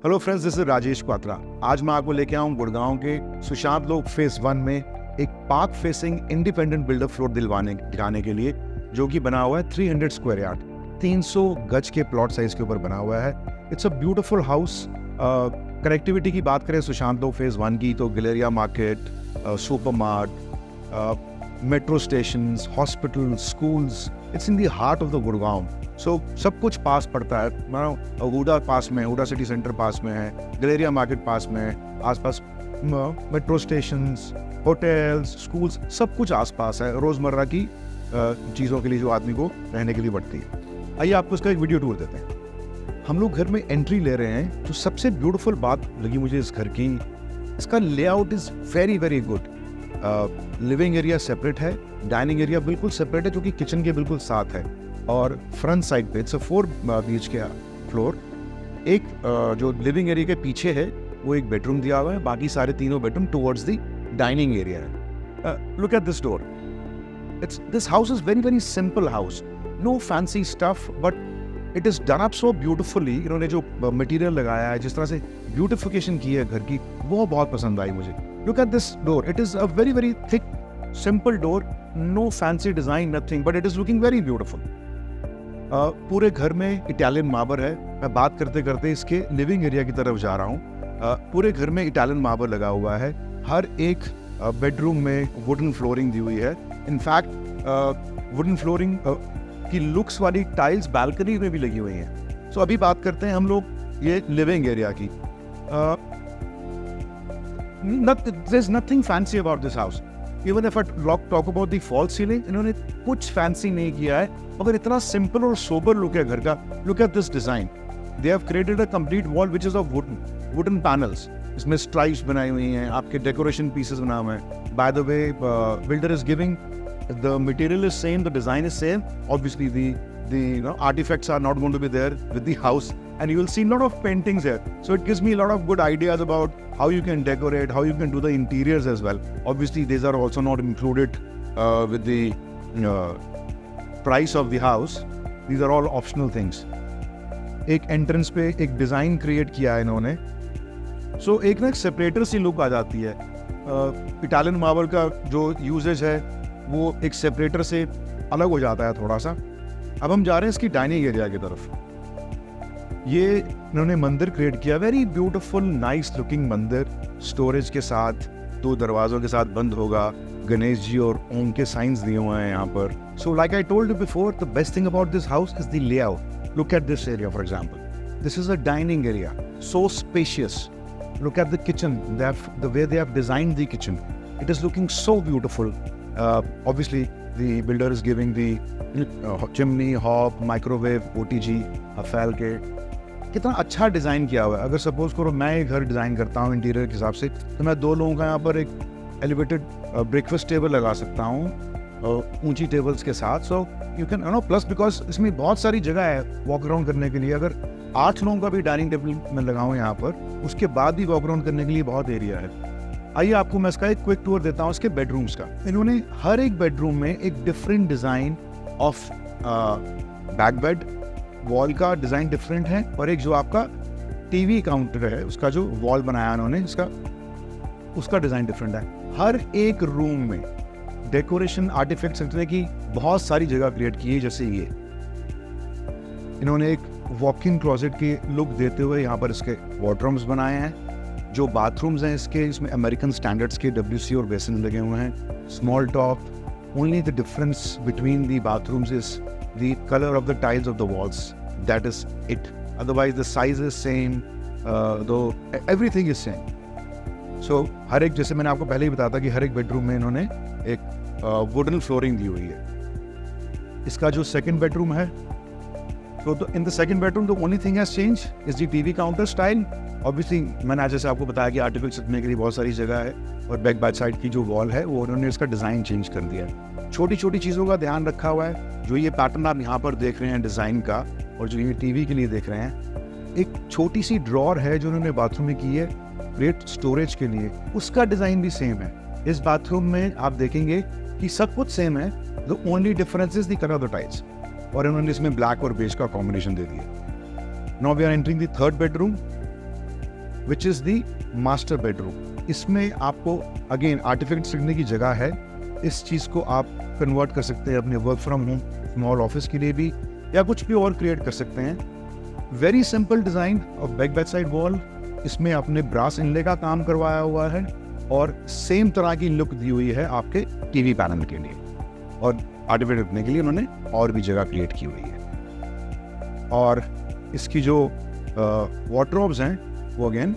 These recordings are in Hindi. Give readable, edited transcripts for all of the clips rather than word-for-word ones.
Hello friends, this is Rajesh Kwatra. आज मैं आपको लेके आऊँ गुड़गांव के सुशांत लोक फेज 1 में एक park facing independent builder floor दिलाने के लिए, जो कि बना हुआ है 300 स्क्वायर यार्ड, 300 गज के प्लॉट साइज के ऊपर बना हुआ है। It's a beautiful house. Connectivity की बात करें सुशांत लोक फेज 1 की, तो Galleria market, super mart, metro stations, hospital, schools, it's in the heart of the Gurgaon. So सब कुछ पास पड़ता है। मानो हुडा पास में, हुडा सिटी सेंटर पास में है, गलेरिया मार्केट पास में है, आसपास मेट्रो स्टेशंस, होटल्स, स्कूल्स, सब कुछ आसपास है रोज़मर्रा की चीज़ों के लिए जो आदमी को रहने के लिए पड़ती है। आइए आपको इसका एक वीडियो टूर देते हैं। हम लोग घर में एंट्री ले रहे हैं। जो सबसे ब्यूटीफुल बात लगी मुझे इस घर की, इसका layout is very very good. Living area separate है, डाइनिंग एरिया बिल्कुल सेपरेट है, जो कि किचन के बिल्कुल साथ है। और फ्रंट साइड पे इट्स अ 4 BHK फ्लोर। एक जो लिविंग एरिया के पीछे है वो एक बेडरूम दिया हुआ है, बाकी सारे तीनों bedroom towards the dining area है। Look at this door. This house is very very simple house, no fancy stuff, but it is done up so beautifully. इन्होंने जो मटेरियल लगाया है, जिस तरह से ब्यूटिफिकेशन की है घर की, वो बहुत पसंद आई मुझे। Look at this door, it is a very very thick simple door, no fancy design, nothing, but it is looking very beautiful. पूरे घर में इटालियन मार्बल है। मैं बात करते करते इसके लिविंग एरिया की तरफ जा रहा हूँ। पूरे घर में इटालियन मार्बल लगा हुआ है। हर एक बेडरूम में वुडन फ्लोरिंग दी हुई है। इनफैक्ट वुडन फ्लोरिंग की लुक्स वाली टाइल्स बालकनी में भी लगी हुई हैं। सो अभी बात करते हैं हम लोग ये लिविंग एरिया की। There is nothing fancy about this house. Even if I talk about the fall ceiling, इन्होंने कुछ फैंसी नहीं किया है, मगर इतना सिंपल और सोबर लुक है घर का। Look at this design. They have created a complete wall which is of wooden panels. इसमें स्ट्राइप्स बनाई हुई हैं, आपके डेकोरेशन पीसेस बना हुए हैं। By the way, builder is giving the material is same, the design is same. Obviously the artifacts are not going to be there with the house, and you will see a lot of paintings here. So it gives me a lot of good ideas about how you can decorate, how you can do the interiors as well. Obviously these are also not included with the price of the house. These are all optional things. एक एंट्रेंस पे एक डिज़ाइन क्रिएट किया है इन्होंने। सो एक ना एक सेपरेटर सी लुक आ जाती है। इटालियन मार्बल का जो यूजेज है वो एक सेपरेटर से अलग हो जाता है थोड़ा सा। अब हम जा रहे हैं इसकी डाइनिंग एरिया की तरफ। ये इन्होंने मंदिर क्रिएट किया, वेरी ब्यूटीफुल नाइस लुकिंग मंदिर, स्टोरेज के साथ, 2 दरवाजों के साथ बंद होगा। गणेश जी और ओम के साइंस दिए हुए हैं यहाँ पर। So like I told you before, the best thing about this house is the layout. Look at this area for example. This is a dining area, so spacious. Look at the kitchen. The way they have designed the kitchen, it is looking so beautiful. Obviously, the builder is giving the chimney, hob, microwave, OTG, हफेल के। कितना अच्छा डिज़ाइन किया हुआ है। अगर सपोज करो मैं एक घर डिज़ाइन करता हूँ इंटीरियर के हिसाब से, तो मैं 2 लोगों का यहाँ पर एक एलिवेटेड ब्रेकफास्ट टेबल लगा सकता हूँ ऊंची टेबल्स के साथ। So you can plus because इसमें बहुत सारी जगह है वॉक अराउंड करने के लिए। अगर 8 लोगों का भी डाइनिंग टेबल मैं लगाऊं यहाँ पर, उसके बाद भी वॉक अराउंड करने के लिए बहुत एरिया है। आइए आपको मैं इसका एक क्विक टूर देता हूँ इसके बेडरूम्स का। इन्होंने हर एक बेडरूम में एक different design of back bed, wall का डिज़ाइन डिफरेंट है, और एक जो आपका टीवी काउंटर है उसका जो वॉल बनाया उन्होंने उसका डिज़ाइन डिफरेंट है। हर एक रूम में डेकोरेशन आर्टिफैक्ट्स रखने की बहुत सारी जगह क्रिएट की है। जैसे ये इन्होंने एक वॉक इन क्लोजेट की लुक देते हुए यहाँ पर इसके वार्डरूम्स बनाए हैं। जो बाथरूम्स हैं इसमें अमेरिकन स्टैंडर्ड्स के WC और बेसिन लगे हुए हैं। Small top, only the difference between the bathrooms is the colour of the tiles of the walls, that is it. Otherwise the size is same, दो एवरीथिंग इज सेम। सो हर एक, जैसे मैंने आपको पहले ही बताया था कि हर एक बेडरूम में इन्होंने एक वुडन फ्लोरिंग दी हुई है। इसका जो सेकेंड बेडरूम है, So in the second bedroom, the only thing has changed is the TV counter style. Obviously, मैंने आज जैसे आपको बताया कि आर्टिफिक्स रखने के लिए बहुत सारी जगह है, और बैक साइड की जो वॉल है वो उन्होंने इसका डिज़ाइन चेंज कर दिया है। छोटी छोटी चीज़ों का ध्यान रखा हुआ है। जो ये पैटर्न आप यहाँ पर देख रहे हैं डिज़ाइन का, और जो ये TV के लिए देख रहे हैं, एक छोटी सी ड्रॉर है जो उन्होंने बाथरूम में की है ग्रेट स्टोरेज के लिए, उसका डिज़ाइन भी सेम है। इस बाथरूम में आप देखेंगे कि सब कुछ सेम है, the only difference is the colour of the tiles, और इन्होंने इसमें ब्लैक और बेज का कॉम्बिनेशन दे दिया। Now we are entering the third bedroom. Which is the master bedroom. इसमें आपको अगेन आर्टिफैक्ट्स रखने की जगह है। इस चीज़ को आप कन्वर्ट कर सकते हैं अपने work from home small office के लिए भी, या कुछ भी और क्रिएट कर सकते हैं। Very simple design of back side wall. इसमें आपने ब्रास इनले का काम करवाया हुआ है और सेम तरह की लुक दी हुई है आपके टीवी पैनल के लिए, और आर्टिफैक्ट रखने के लिए उन्होंने और भी जगह क्रिएट की हुई है। और इसकी जो वार्डरोब्स हैं वो again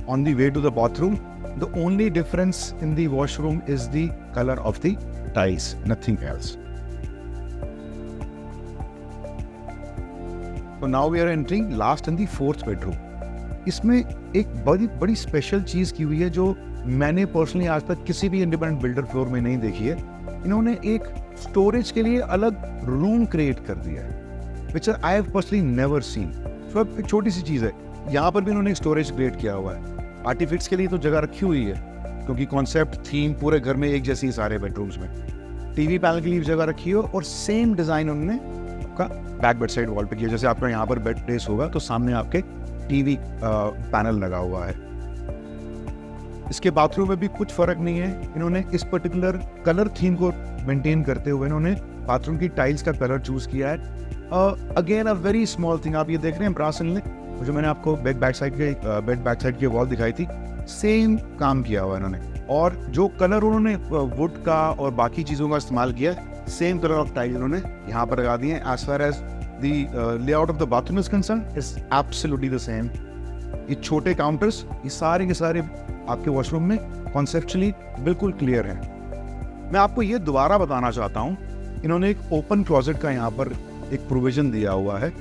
on the way to the bathroom. The only difference in the washroom is the colour of the tiles, nothing else. So now we are entering last and the fourth bedroom. इसमें एक बड़ी स्पेशल चीज़ की हुई है जो मैंने पर्सनली आज तक किसी भी इंडिपेंडेंट बिल्डर फ्लोर में नहीं देखी है। इन्होंने एक स्टोरेज के लिए अलग रूम क्रिएट कर दिया है, which I have personally never seen. तो अब एक छोटी सी चीज़ है, यहाँ पर भी इन्होंने एक स्टोरेज क्रिएट किया हुआ है। आर्टिफिक्स के लिए तो जगह रखी हुई है, क्योंकि कॉन्सेप्ट थीम पूरे घर में एक जैसी सारे बेडरूम्स में। टीवी पैनल के लिए भी जगह रखी हो, और सेम डिज़ाइन उन्होंने आपका बैक बेड साइड वॉल पे किया। जैसे आपका यहाँ पर बेड प्लेस होगा तो सामने आपके टीवी पैनल लगा हुआ है। इसके बाथरूम में भी कुछ फर्क नहीं है। इन्होंने इस पर्टिकुलर कलर थीम को मेंटेन करते हुए इन्होंने बाथरूम की टाइल्स का कलर चूज किया है। Again a very small thing, आप ये देख रहे हैं ब्रास इनले, जो मैंने आपको बेड बैक साइड की वॉल दिखाई थी, सेम काम किया हुआ इन्होंने। और जो कलर उन्होंने वुड का और बाकी चीज़ों का इस्तेमाल किया, सेम कलर ऑफ टाइल उन्होंने यहाँ पर लगा दिए। As far as the layout of the bathroom is concern is absolutely the same. ये छोटे काउंटर्स, ये सारे के सारे आपके वॉशरूम में कॉन्सेप्चुअली बिल्कुल क्लियर हैं। मैं आपको ये दोबारा बताना चाहता हूँ, इन्होंने एक ओपन क्लोजेट का यहाँ पर एक प्रोविजन दिया हुआ है।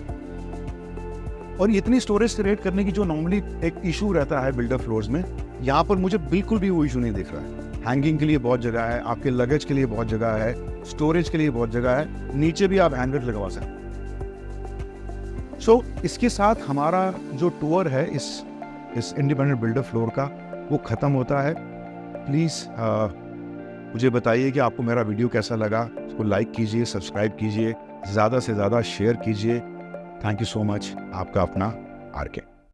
और इतनी स्टोरेज क्रिएट करने की जो नॉर्मली एक इशू रहता है बिल्डर फ्लोर्स में, यहाँ पर मुझे बिल्कुल भी वो इशू नहीं दिख रहा है। हैंगिंग के लिए बहुत जगह है, आपके लगेज के लिए बहुत जगह है, स्टोरेज के लिए बहुत जगह है, नीचे भी आप हैंगर लगवा सकते हैं। इसके साथ हमारा जो टूर है इस इंडिपेंडेंट बिल्डर फ्लोर का वो ख़त्म होता है। प्लीज़ मुझे बताइए कि आपको मेरा वीडियो कैसा लगा। उसको लाइक कीजिए, सब्सक्राइब कीजिए, ज़्यादा से ज़्यादा शेयर कीजिए। Thank you so much. आपका अपना आर के।